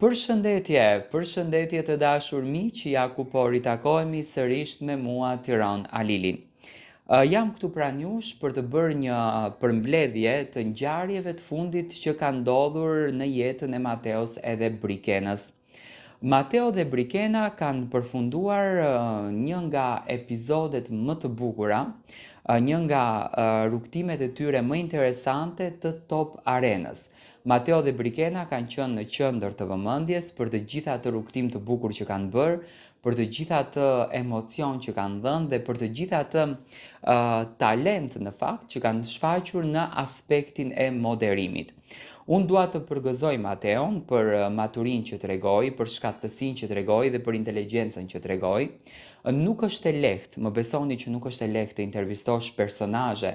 Përshëndetje të dashur miq, ja ku po ritakohemi sërish me mua Tiran Alilin. Jam këtu pranë jush për të bërë një përmbledhje të ngjarjeve të fundit që kanë ndodhur në jetën e Mateos edhe Brikenës. Mateo dhe Brikena kanë përfunduar një nga epizodet më të bukura, një nga rrugtimet e tyre më interesante të Top Arenës. Mateo dhe Brikena kanë qenë në qendër të vëmendjes për të gjitha ato rrugtim të bukur që kanë bërë, për të gjitha atë emocion që kanë dhënë dhe për të gjitha atë talent në fakt që kanë shfaqur në aspektin e moderimit. Unë dua të përgëzoj Mateon për maturinë që tregoi, për shkattësinë që tregoi dhe për inteligjencën që tregoi. Nuk është e lehtë, më besoni që nuk është e lehtë të intervistosh personazhe,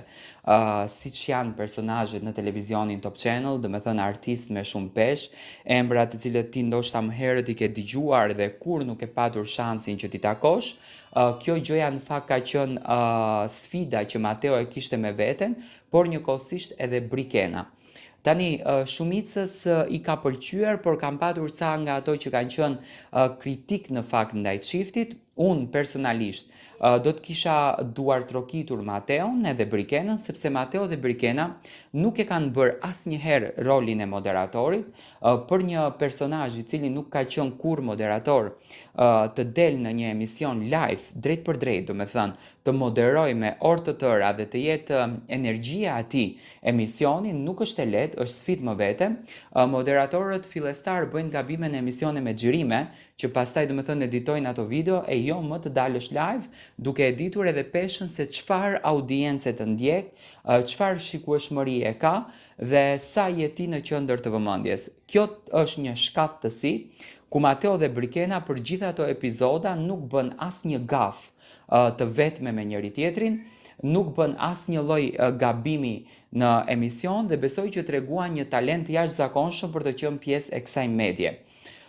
siç janë personazhet në televizionin Top Channel, do të thënë artistë me shumë peshë, embra të cilët ti ndoshta më herët i ke dëgjuar dhe kur nuk e patur shansin që t'i takosh. Kjo gjëja në fakt ka qenë sfida që Mateo e kishte me veten, por njëkohësisht edhe Brikena. Tani, shumicës i ka pëlqyer, por kam patur ca nga ato që kanë qenë kritik në fakt ndaj çiftit. Unë personalisht do të kisha duar trokitur Mateon edhe Brikenën, sepse Mateo dhe Brikena nuk e kanë bërë asnjëherë rolin e moderatorit. Për një personazh i cili nuk ka qenë kurrë moderator, të del në një emision live, drejt për drejt, do me thënë, të moderoj me orë të tëra dhe të jetë energjia ati emisionin, nuk është e lehtë, është sfidë më vete. Moderatorët fillestar bëjnë gabime në emisione me xhirime, që pastaj do me thënë editojnë ato video e jo më të dalësh live, duke e ditur edhe peshën se çfarë audiencë të ndjek, çfarë shikueshmëri e ka dhe sa jeti në qendër të vëmendjes. Kjo është një shkattësi ku Mateo dhe Brikena për gjitha ato epizoda nuk bën asnjë gaf të vetme me njëri tjetrin, nuk bën asnjë lloj gabimi në emision dhe besoj që treguan një talent jashtëzakonshëm për të qenë pjesë e kësaj medie.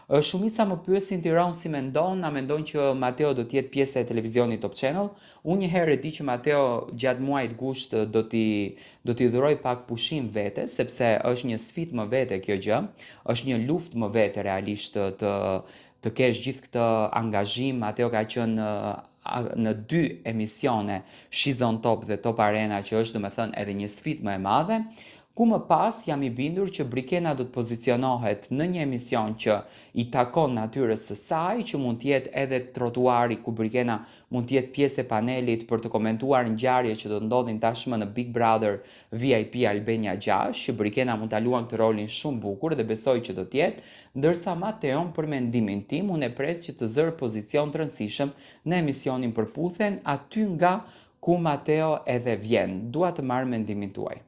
Shumica më pyesin Tiran si mendon, a mendon që Mateo do të jetë pjesë e televizionit Top Channel? Unë një herë e di që Mateo gjatë muajit gusht do t'i dhuroj pak pushim vete, sepse është një sfidë më vete kjo gjë, është një luftë më vete realisht të kesh gjithë këtë angazhim. Mateo ka qenë në 2 emisione, She's on Top dhe Top Arena, që është domethënë edhe një sfidë më e madhe. Ku më pas jam i bindur që Brikena do të pozicionohet në një emision që i takon natyrës së saj, që mund të jetë edhe trotuari ku Brikena mund të jetë pjesë e panelit për të komentuar ngjarjet që do ndodhin tashmë në Big Brother VIP Albania 6, që Brikena mund ta luajë këtë rolin shumë bukur dhe besoj që do të jetë, ndërsa Mateon për mendimin tim unë e pres që të zërë pozicion të rëndësishëm në emisionin Përputhen, aty nga ku Mateo edhe vjen. Dua të marr mendimin tuaj.